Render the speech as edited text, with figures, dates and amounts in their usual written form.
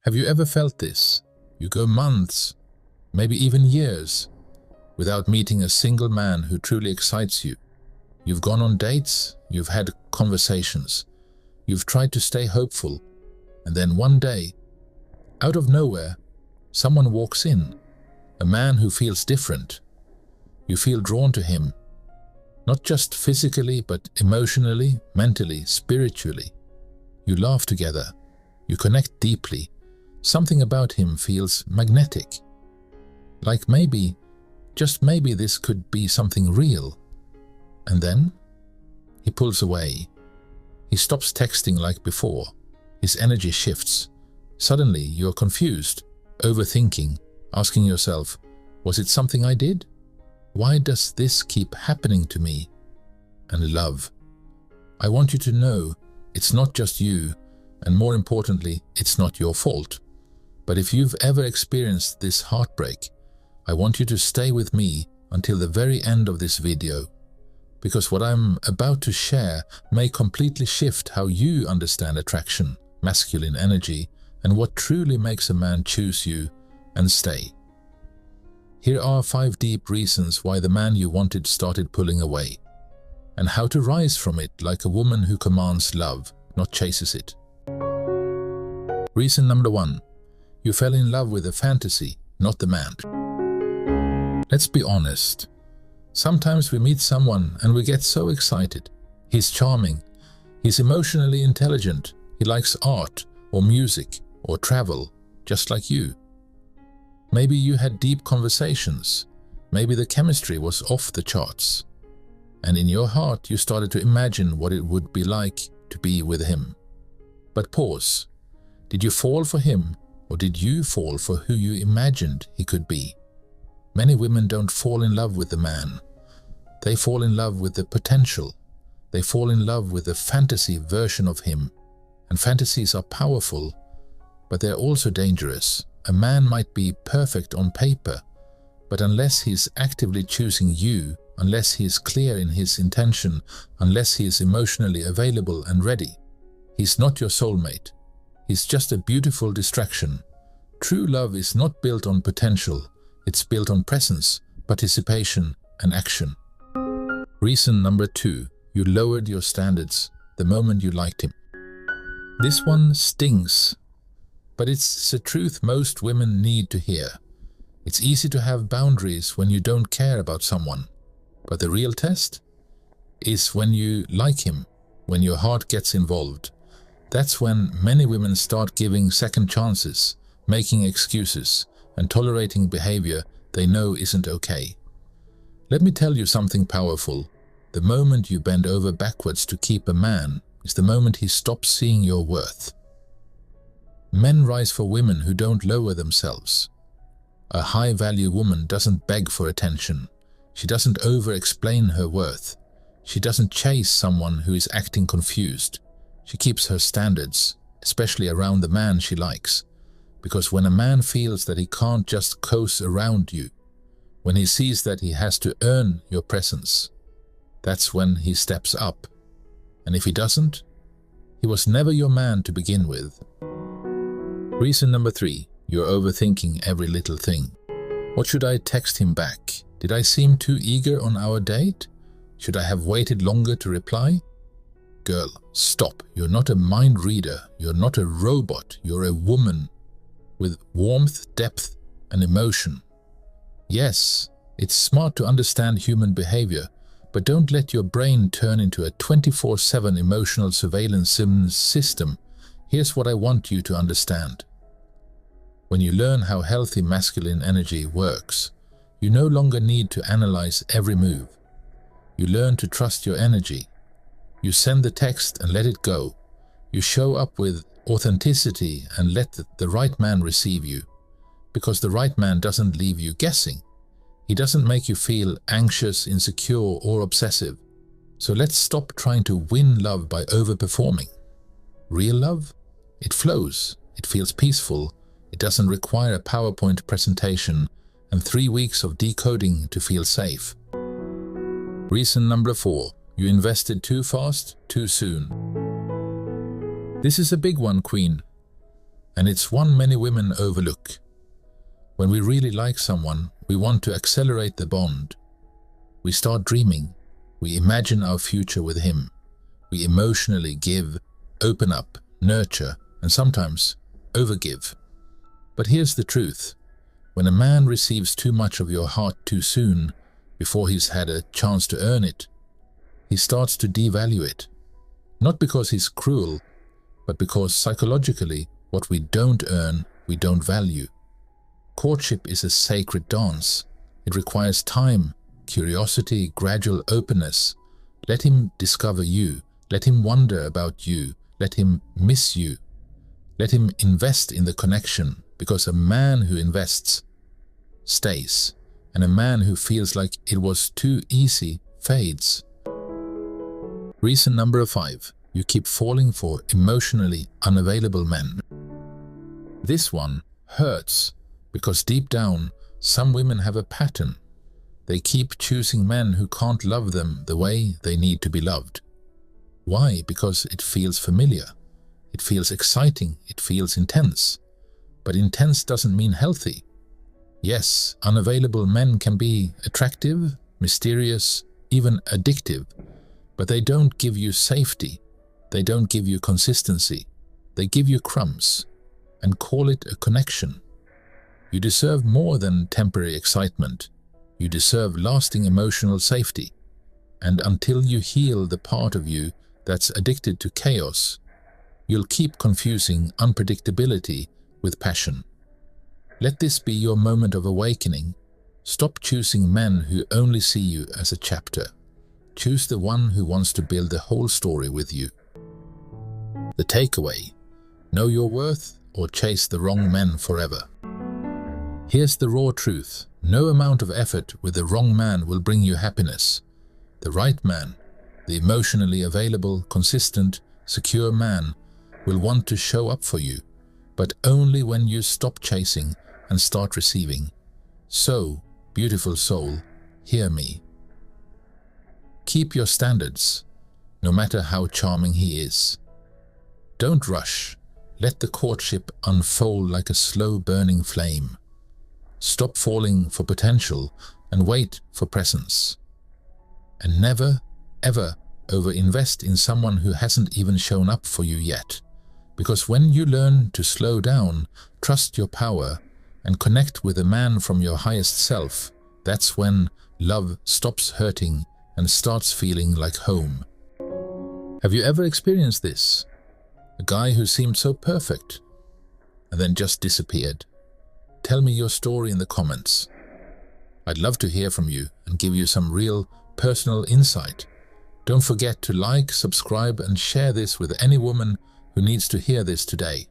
Have you ever felt this? You go months, maybe even years, without meeting a single man who truly excites you. You've gone on dates, you've had conversations, you've tried to stay hopeful, and then one day, out of nowhere, someone walks in, a man who feels different. You feel drawn to him, not just physically, but emotionally, mentally, spiritually. You laugh together, you connect deeply. Something about him feels magnetic. Like maybe, just maybe this could be something real. And then, he pulls away. He stops texting like before. His energy shifts. Suddenly, you're confused, overthinking, asking yourself, was it something I did? Why does this keep happening to me? And love. I want you to know it's not just you, and more importantly, it's not your fault. But if you've ever experienced this heartbreak, I want you to stay with me until the very end of this video, because what I'm about to share may completely shift how you understand attraction, masculine energy, and what truly makes a man choose you and stay. Here are 5 deep reasons why the man you wanted started pulling away, and how to rise from it like a woman who commands love, not chases it. Reason number 1. You fell in love with a fantasy, not the man. Let's be honest. Sometimes we meet someone and we get so excited. He's charming, he's emotionally intelligent, he likes art or music or travel, just like you. Maybe you had deep conversations, maybe the chemistry was off the charts. And in your heart you started to imagine what it would be like to be with him. But pause. Did you fall for him, or did you fall for who you imagined he could be? Many women don't fall in love with the man. They fall in love with the potential. They fall in love with the fantasy version of him. And fantasies are powerful, but they're also dangerous. A man might be perfect on paper, but unless he's actively choosing you, unless he is clear in his intention, unless he is emotionally available and ready, he's not your soulmate. He's just a beautiful distraction. True love is not built on potential, it's built on presence, participation, and action. Reason number 2. You lowered your standards the moment you liked him. This one stings, but it's the truth most women need to hear. It's easy to have boundaries when you don't care about someone, but the real test is when you like him, when your heart gets involved. That's when many women start giving second chances, making excuses, and tolerating behavior they know isn't okay. Let me tell you something powerful. The moment you bend over backwards to keep a man is the moment he stops seeing your worth. Men rise for women who don't lower themselves. A high-value woman doesn't beg for attention. She doesn't over-explain her worth. She doesn't chase someone who is acting confused. She keeps her standards, especially around the man she likes. Because when a man feels that he can't just coast around you, when he sees that he has to earn your presence, that's when he steps up. And if he doesn't, he was never your man to begin with. Reason number 3. You're overthinking every little thing. What should I text him back? Did I seem too eager on our date? Should I have waited longer to reply? Girl, stop. You're not a mind reader. You're not a robot. You're a woman with warmth, depth, and emotion. Yes, it's smart to understand human behavior, but don't let your brain turn into a 24/7 emotional surveillance system. Here's what I want you to understand. When you learn how healthy masculine energy works, you no longer need to analyze every move. You learn to trust your energy. You send the text and let it go. You show up with authenticity and let the right man receive you. Because the right man doesn't leave you guessing. He doesn't make you feel anxious, insecure, or obsessive. So let's stop trying to win love by overperforming. Real love? It flows. It feels peaceful. It doesn't require a PowerPoint presentation and 3 weeks of decoding to feel safe. Reason number 4. You invested too fast, too soon. This is a big one, Queen. and it's one many women overlook. When we really like someone, we want to accelerate the bond. We start dreaming. We imagine our future with him. We emotionally give, open up, nurture, and sometimes overgive. But here's the truth. When a man receives too much of your heart too soon, before he's had a chance to earn it, he starts to devalue it. Not because he's cruel, but because psychologically, what we don't earn, we don't value. Courtship is a sacred dance. It requires time, curiosity, gradual openness. Let him discover you. Let him wonder about you. Let him miss you. Let him invest in the connection, because a man who invests stays, and a man who feels like it was too easy fades. Reason number 5. You keep falling for emotionally unavailable men. This one hurts because deep down, some women have a pattern. They keep choosing men who can't love them the way they need to be loved. Why? Because it feels familiar. It feels exciting. It feels intense. But intense doesn't mean healthy. Yes, unavailable men can be attractive, mysterious, even addictive, but they don't give you safety. They don't give you consistency. They give you crumbs and call it a connection. You deserve more than temporary excitement. You deserve lasting emotional safety. And until you heal the part of you that's addicted to chaos, you'll keep confusing unpredictability with passion. Let this be your moment of awakening. Stop choosing men who only see you as a chapter. Choose the one who wants to build the whole story with you. The takeaway: know your worth or chase the wrong men forever. Here's the raw truth. No amount of effort with the wrong man will bring you happiness. The right man, the emotionally available, consistent, secure man, will want to show up for you, but only when you stop chasing and start receiving. So, beautiful soul, hear me. Keep your standards, no matter how charming he is. Don't rush. Let the courtship unfold like a slow-burning flame. Stop falling for potential and wait for presence. And never, ever overinvest in someone who hasn't even shown up for you yet. Because when you learn to slow down, trust your power, and connect with a man from your highest self, that's when love stops hurting and starts feeling like home. Have you ever experienced this? A guy who seemed so perfect and then just disappeared. Tell me your story in the comments. I'd love to hear from you and give you some real personal insight. Don't forget to like, subscribe, and share this with any woman who needs to hear this today.